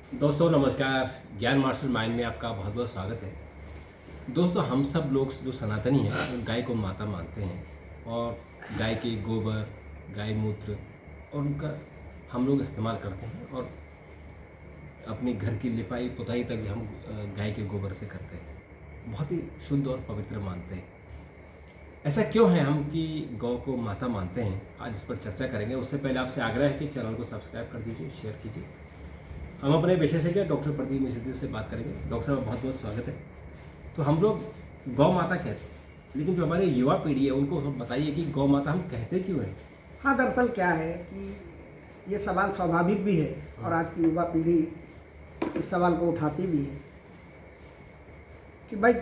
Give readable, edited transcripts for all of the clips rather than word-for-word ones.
दोस्तों नमस्कार। ज्ञान मार्शल माइंड में आपका बहुत बहुत स्वागत है। दोस्तों हम सब लोग जो सनातनी हैं वो गाय को माता मानते हैं और गाय के गोबर, गाय मूत्र और उनका हम लोग इस्तेमाल करते हैं और अपने घर की लिपाई पुताई तक भी हम गाय के गोबर से करते हैं। बहुत ही शुद्ध और पवित्र मानते हैं। ऐसा क्यों है हम कि गौ को माता मानते हैं, आज इस पर चर्चा करेंगे। उससे पहले आपसे आग्रह है कि चैनल को सब्सक्राइब कर दीजिए, शेयर कीजिए। हम अपने विशेषज्ञ डॉक्टर प्रदीप मिश्र जी से बात करेंगे। डॉक्टर साहब बहुत बहुत स्वागत है। तो हम लोग गौ माता कहते हैं, लेकिन जो हमारे युवा पीढ़ी है उनको हम बताइए कि गौ माता हम कहते क्यों हैं। हाँ, दरअसल क्या है कि ये सवाल स्वाभाविक भी है और आज की युवा पीढ़ी इस सवाल को उठाती भी है कि भाई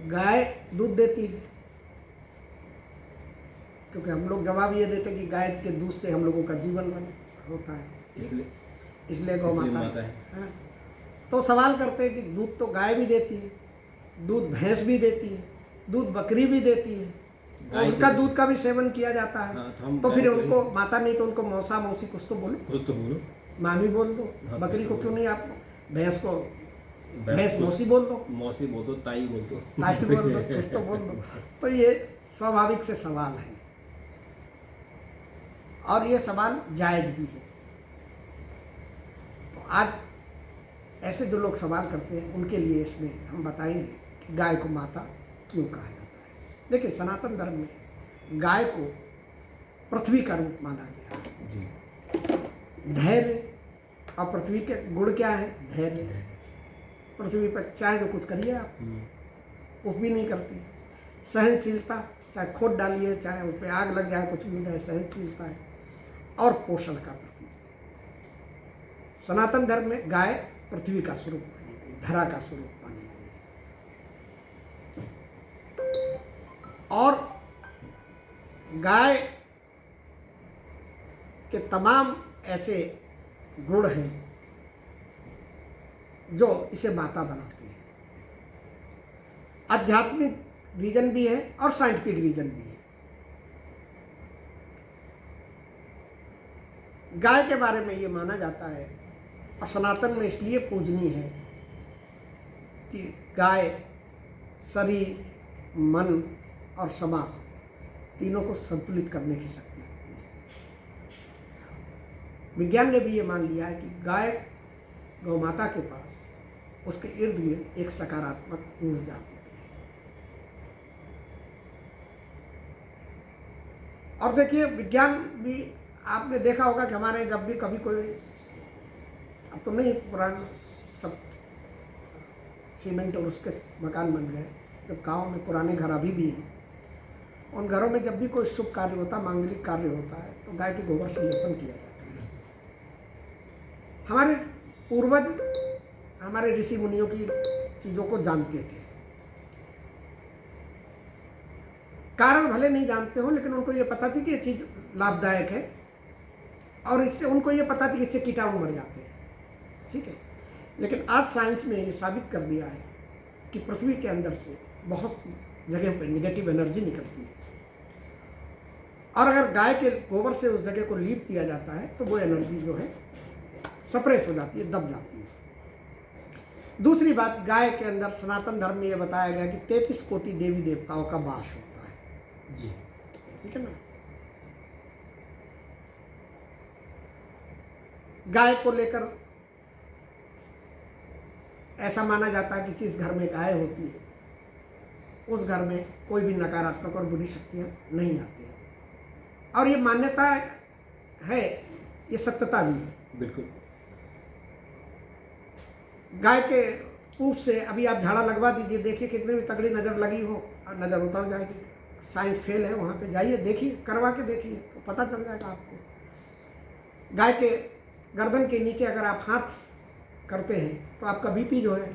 गाय दूध देती है, क्योंकि हम लोग जवाब ये देते हैं कि गाय के दूध से हम लोगों का जीवन होता है, इसलिए गौ माता है। हाँ, तो सवाल करते हैं कि दूध तो गाय भी देती है, दूध भैंस भी देती है, दूध बकरी भी देती है, तो उनका दूध का भी सेवन किया जाता है। हाँ, तो फिर उनको माता नहीं तो उनको मौसा मौसी कुछ तो बोलो, मामी बोल दो। हाँ, बकरी को क्यों नहीं, आप भैंस को भैंस मौसी बोल दो, ताई बोल दो, ताई बोल दो, कुछ तो बोल दो। तो ये स्वाभाविक से सवाल है और ये सवाल जायज भी है। तो आज ऐसे जो लोग सवाल करते हैं उनके लिए इसमें हम बताएंगे कि गाय को माता क्यों कहा जाता है। देखिए, सनातन धर्म में गाय को पृथ्वी का रूप माना गया है जी। धैर्य, और पृथ्वी के गुण क्या है? धैर्य। पृथ्वी पर चाहे तो कुछ करिए आप, कुछ भी नहीं करती। सहनशीलता, चाहे खोद डालिए, चाहे उस पर आग लग जाए, कुछ भी हो जाए, सहनशीलता है। और पोषण का प्रतीक। सनातन धर्म में गाय पृथ्वी का स्वरूप मानी गई, धरा का स्वरूप मानी गई। और गाय के तमाम ऐसे गुण हैं जो इसे माता बनाती है। आध्यात्मिक रीजन भी है और साइंटिफिक रीजन भी है। गाय के बारे में ये माना जाता है और सनातन में इसलिए पूजनीय है कि गाय शरीर, मन और समाज तीनों को संतुलित करने की शक्ति रखती है। विज्ञान ने भी ये मान लिया है कि गाय, गौ माता के पास उसके इर्द गिर्द एक सकारात्मक ऊर्जा होती है। और देखिए, विज्ञान भी आपने देखा होगा कि हमारे जब भी कभी कोई, अब तो नहीं, पुराने सब सीमेंट और उसके मकान बन गए, जब गांव में पुराने घर अभी भी हैं, उन घरों में जब भी कोई शुभ कार्य होता, मांगलिक कार्य होता है, तो गाय के गोबर से लेपन किया जाता है। हमारे पूर्वज, हमारे ऋषि मुनियों की चीज़ों को जानते थे। कारण भले नहीं जानते हो, लेकिन उनको ये पता थी कि ये चीज़ लाभदायक है और इससे उनको ये पता थी कि इससे कीटाणु मर जाते हैं। ठीक है, लेकिन आज साइंस ने ये साबित कर दिया है कि पृथ्वी के अंदर से बहुत सी जगह पर नेगेटिव एनर्जी निकलती है और अगर गाय के गोबर से उस जगह को लीप दिया जाता है तो वो एनर्जी जो है सप्रेस हो जाती है, दब जाती है। दूसरी बात, गाय के अंदर सनातन धर्म में ये बताया गया कि 33 कोटि देवी देवताओं का वास होता है जी। ठीक है ना। गाय को लेकर ऐसा माना जाता है कि जिस घर में गाय होती है उस घर में कोई भी नकारात्मक और बुरी शक्तियां नहीं आती हैं। और ये मान्यता है, ये सत्यता भी है। बिल्कुल। गाय के पूंछ से अभी आप झाड़ा लगवा दीजिए, देखिए कितनी भी तगड़ी नज़र लगी हो और नज़र उतर जाएगी। साइंस फेल है, वहाँ पे जाइए, देखिए, करवा के देखिए तो पता चल जाएगा आपको। गाय के गर्दन के नीचे अगर आप हाथ करते हैं तो आपका बीपी जो है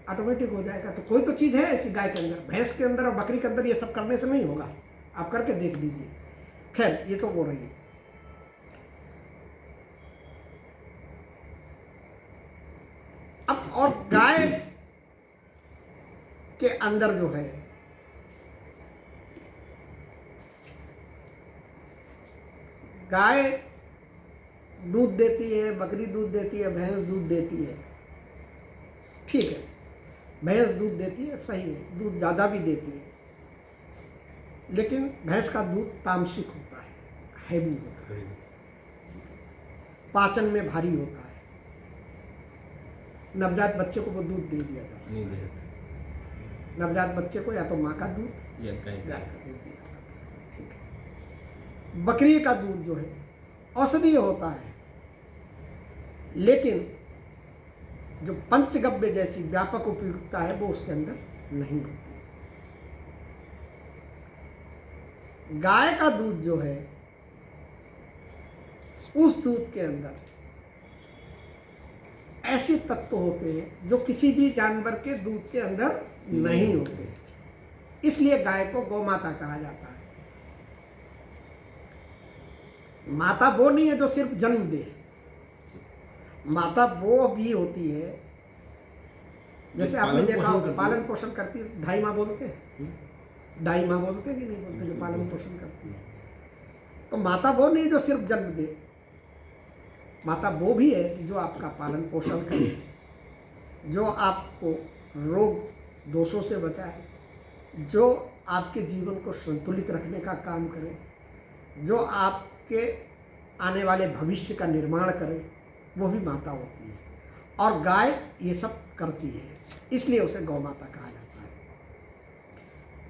ऑटोमेटिक हो जाएगा। तो कोई तो चीज़ है ऐसी गाय के अंदर। भैंस के अंदर और बकरी के अंदर ये सब करने से नहीं होगा, आप करके देख लीजिए। खैर, ये तो हो रही है। अब और गाय के अंदर जो है गाय दूध देती है, बकरी दूध देती है, भैंस दूध देती है, ठीक है, भैंस दूध देती है, सही है, दूध ज़्यादा भी देती है, लेकिन भैंस का दूध तामसिक होता है, हैवी होता है, पाचन में भारी होता है। नवजात बच्चे को वो दूध दे दिया जा सकता नहीं दे सकते, है। नवजात बच्चे को या तो माँ का दूध या गाय गाय का दूध दिया जाता है, ठीक है। बकरी का दूध जो है औषधीय होता है, लेकिन जो पंचगव्य जैसी व्यापक उपयोगिता है वो उसके अंदर नहीं होती है। गाय का दूध जो है, उस दूध के अंदर ऐसे तत्व होते हैं जो किसी भी जानवर के दूध के अंदर नहीं होते, इसलिए गाय को गौ माता कहा जाता है। माता वो नहीं है जो सिर्फ जन्म दे, माता वो भी होती है, जैसे आपने देखा पालन पोषण करती है, ढाई माँ बोलते हैं, ढाई माँ बोलते हैं कि नहीं बोलते, जो पालन पोषण करती है। तो माता वो नहीं जो सिर्फ जन्म दे, माता वो भी है कि जो आपका पालन पोषण करे, जो आपको रोग दोषों से बचाए, जो आपके जीवन को संतुलित रखने का काम करे, जो आपके आने वाले भविष्य का निर्माण करे, वो भी माता होती है। और गाय ये सब करती है, इसलिए उसे गौ माता कहा जाता है।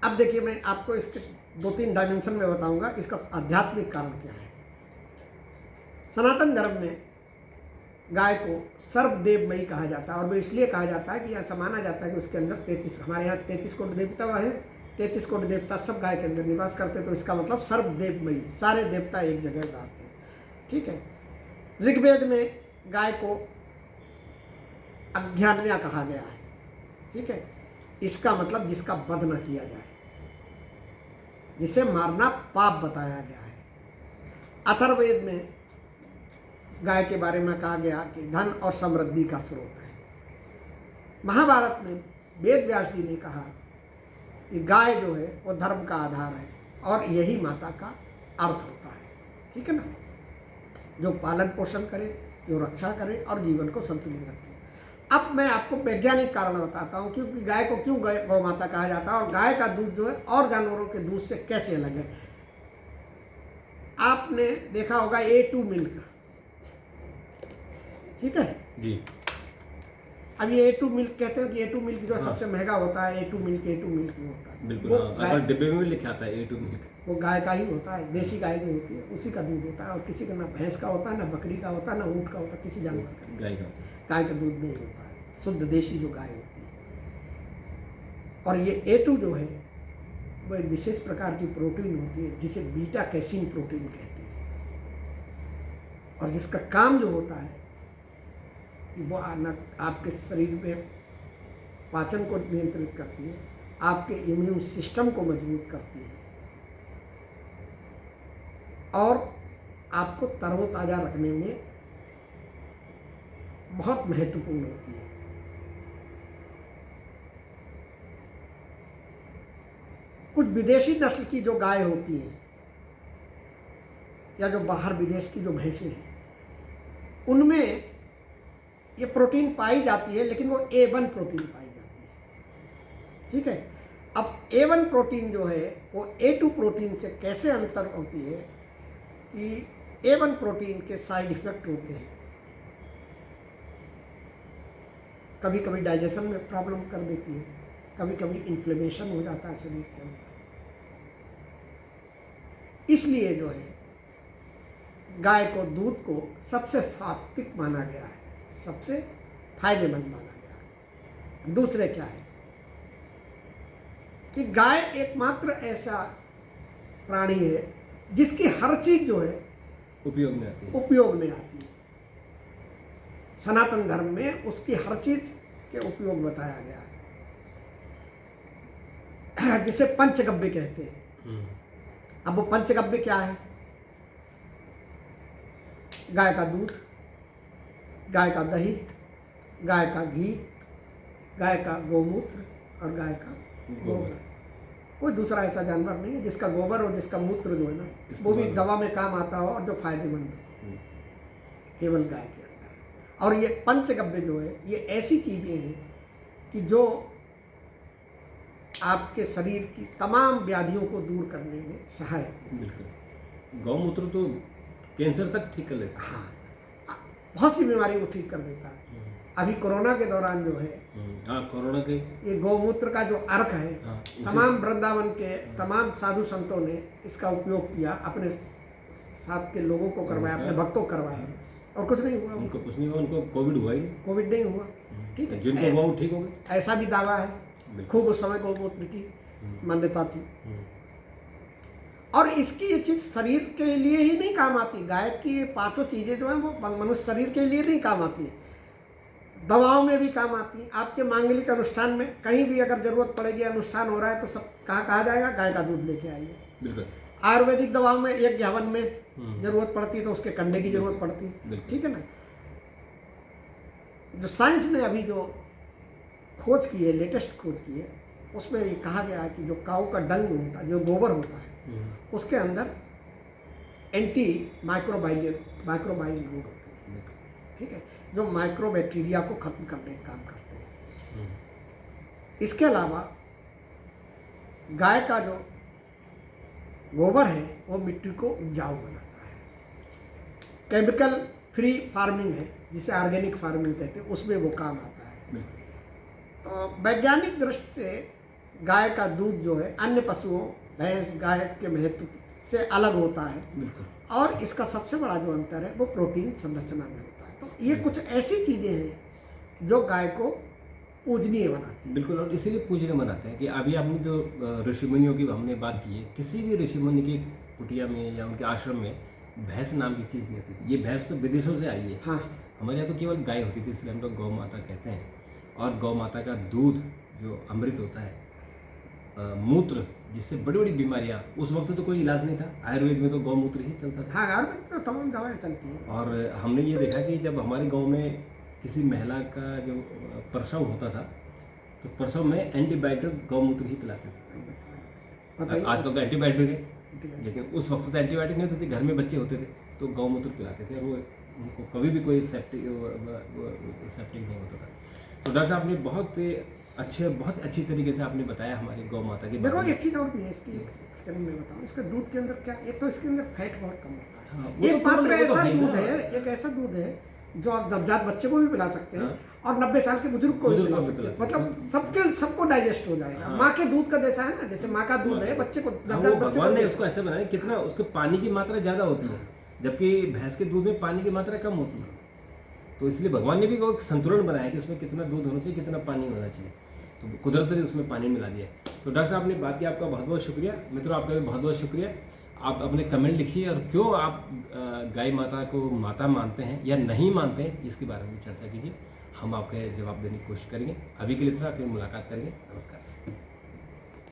अब देखिए, मैं आपको इसके 2-3 डायमेंशन में बताऊंगा, इसका आध्यात्मिक कारण क्या है। सनातन धर्म में गाय को सर्वदेवमयी कहा जाता है, और वो इसलिए कहा जाता है कि ऐसा माना जाता है कि उसके अंदर 33, हमारे यहाँ 33 कोटि देवता है, 33 कोटि देवता सब गाय के अंदर निवास करते, तो इसका मतलब सर्वदेवमयी, सारे देवता एक जगह रहते हैं, ठीक है। ऋग्वेद में गाय को अज्ञान्या कहा गया है, ठीक है, इसका मतलब जिसका वध न किया जाए, जिसे मारना पाप बताया गया है। अथर्ववेद में गाय के बारे में कहा गया कि धन और समृद्धि का स्रोत है। महाभारत में वेद व्यास जी ने कहा कि गाय जो है वो धर्म का आधार है, और यही माता का अर्थ होता है, ठीक है ना, जो पालन पोषण करे, जो रक्षा करे और जीवन को संतुलित रखे। अब मैं आपको वैज्ञानिक कारण बताता हूँ क्योंकि गाय को क्यों गौ माता कहा जाता है, और गाय का दूध जो है और जानवरों के दूध से कैसे अलग है। आपने देखा होगा A2 मिल्क, ठीक है जी। अब ये A2 मिल्क कहते हैं कि A2 मिल्क जो सबसे महंगा होता है, A2 मिल्क में होता है, बिल्कुल, हाँ, डिब्बे में भी लिखा आता है A2 मिल्क, वो गाय का ही होता है, देसी गाय जो होती है उसी का दूध होता है, और किसी का ना भैंस का होता है, ना बकरी का होता है, ना ऊँट का होता है, किसी जानवर का, गाय का दूध नहीं होता है, शुद्ध देशी जो गाय होती है। और ये A2 जो है वो एक विशेष प्रकार की प्रोटीन होती है जिसे बीटा कैसीन प्रोटीन कहते हैं, और जिसका काम जो होता है कि वो आपके शरीर में पाचन को नियंत्रित करती है, आपके इम्यून सिस्टम को मजबूत करती है, और आपको तरोताज़ा रखने में बहुत महत्वपूर्ण होती है। कुछ विदेशी नस्ल की जो गाय होती हैं, या जो बाहर विदेश की जो भैंसें हैं, उनमें ये प्रोटीन पाई जाती है, लेकिन वो A1 प्रोटीन पाई जाती है, ठीक है। अब A1 प्रोटीन जो है वो A2 प्रोटीन से कैसे अंतर होती है कि A1 प्रोटीन के साइड इफेक्ट होते हैं, कभी कभी डाइजेशन में प्रॉब्लम कर देती है, कभी कभी इन्फ्लेमेशन हो जाता है शरीर के अंदर। इसलिए जो है गाय को, दूध को सबसे सात्विक माना गया है, सबसे फायदेमंद माना गया है। दूसरे क्या है कि गाय एकमात्र ऐसा प्राणी है जिसकी हर चीज जो है उपयोग में आती है। सनातन धर्म में उसकी हर चीज के उपयोग बताया गया है, जिसे पंचगव्य कहते हैं। अब वो पंचगव्य क्या है? गाय का दूध, गाय का दही, गाय का घी, गाय का गोमूत्र और गाय का गोबर। कोई दूसरा ऐसा जानवर नहीं है जिसका गोबर और जिसका मूत्र जो है ना वो भी दवा में काम आता हो और जो फायदेमंद हो, केवल गाय के अंदर। और ये पंचगव्य जो है ये ऐसी चीज़ें हैं कि जो आपके शरीर की तमाम व्याधियों को दूर करने में सहायक है। बिल्कुल, गौमूत्र तो कैंसर तक ठीक कर लेता है। हाँ, बहुत सी बीमारी को ठीक कर देता है। अभी कोरोना के दौरान जो है हाँ, कोरोना के ये गौमूत्र का जो अर्क है, हाँ, तमाम वृंदावन के तमाम साधु संतों ने इसका उपयोग किया, अपने साथ के लोगों को करवाया, अपने भक्तों को करवाया और कुछ नहीं हुआ। उनको कुछ नहीं हुआ, उनको कोविड हुआ ही नहीं। कोविड नहीं हुआ, ठीक है। जिनको हुआ वो ठीक हो गए। ऐसा भी दावा है, खूब उस समय गौमूत्र की मान्यता थी। और इसकी ये चीज़ शरीर के लिए ही नहीं काम आती। गाय की ये पांचों चीज़ें जो हैं वो मनुष्य शरीर के लिए नहीं काम आती, दवाओं में भी काम आती है। आपके मांगलिक अनुष्ठान में कहीं भी अगर जरूरत पड़ेगी, अनुष्ठान हो रहा है तो सब कहा जाएगा गाय का दूध लेके आइए। बिल्कुल। आयुर्वेदिक दवाओं में एक हवन में जरूरत पड़ती है तो उसके कंडे की जरूरत पड़ती है, ठीक है ना। जो साइंस ने अभी जो खोज की है, लेटेस्ट खोज की है, उसमें ये कहा गया है कि जो काऊ का डंग होता है, जो गोबर होता है, उसके अंदर एंटी माइक्रोबाइल गुण होते हैं, ठीक है, जो माइक्रो बैक्टीरिया को खत्म करने का काम करते हैं। इसके अलावा गाय का जो गोबर है वो मिट्टी को उपजाऊ बनाता है। केमिकल फ्री फार्मिंग है जिसे ऑर्गेनिक फार्मिंग कहते हैं, उसमें वो काम आता है। तो वैज्ञानिक दृष्टि से गाय का दूध जो है अन्य पशुओं, भैंस, गाय के महत्व से अलग होता है। और इसका सबसे बड़ा जो अंतर है वो प्रोटीन संरचना में होता है। तो ये कुछ ऐसी चीज़ें हैं जो गाय को पूजनीय बनाती है। बिल्कुल, और इसीलिए पूजनीय बनाते हैं कि अभी आपने जो ऋषि मुनियों की हमने बात की है, किसी भी ऋषि मुनि की कुटिया में या उनके आश्रम में भैंस नाम की चीज़ नहीं होती थी। ये भैंस तो विदेशों से आई है। हाँ, हमारे यहाँ तो केवल गाय होती थी, इसलिए हम लोग गौ माता कहते हैं। और गौ माता का दूध जो अमृत होता है, मूत्र जिससे बड़ी बड़ी बीमारियाँ, उस वक्त तो कोई इलाज नहीं था, आयुर्वेद में तो गौमूत्र ही चलता था। हाँ, आयुर्वेद में तमाम दवाएं चलती हैं। और हमने ये देखा कि जब हमारे गांव में किसी महिला का जो प्रसव होता था तो प्रसव में एंटीबायोटिक गौमूत्र ही पिलाते थे। आजकल तो एंटीबायोटिक है, लेकिन उस वक्त तो एंटीबायोटिक नहीं होती थी, घर में बच्चे होते थे तो गौमूत्र पिलाते थे और वो उनको कभी भी कोई सेप्टिक नहीं होता था। तो डॉक्टर साहब ने बहुत अच्छी तरीके से आपने बताया हमारी गौ माता की। देखो एक चीज़ और भी है इसकी, मैं बताऊँ, इसका दूध के अंदर क्या, एक तो इसके अंदर फैट बहुत कम होता है। हाँ, एक मात्र ऐसा दूध है, एक ऐसा दूध है जो आप नवजात बच्चे को भी पिला सकते हैं और 90 साल के बुजुर्ग को भी पिला सकते हैं। मतलब सबको डाइजेस्ट हो जाएगा। माँ के दूध का जैसा है ना, जैसे माँ का दूध है, बच्चे को भगवान ने उसको ऐसे बनाया कितना उसके पानी की मात्रा ज़्यादा होती है, जबकि भैंस के दूध में पानी की मात्रा कम होती है। तो इसलिए भगवान ने भी एक संतुलन बनाया कि उसमें कितना दूध होना चाहिए, कितना पानी होना चाहिए। तो कुदरत ने उसमें पानी मिला दिया। तो डॉक्टर साहब ने बात की, आपका बहुत बहुत शुक्रिया। मित्रों, आपका भी बहुत बहुत शुक्रिया। आप अपने कमेंट लिखिए और क्यों आप गाय माता को माता मानते हैं या नहीं मानते हैं, इसके बारे में चर्चा कीजिए। हम आपके जवाब देने की कोशिश करेंगे। अभी के लिए इतना, फिर मुलाकात करेंगे। नमस्कार।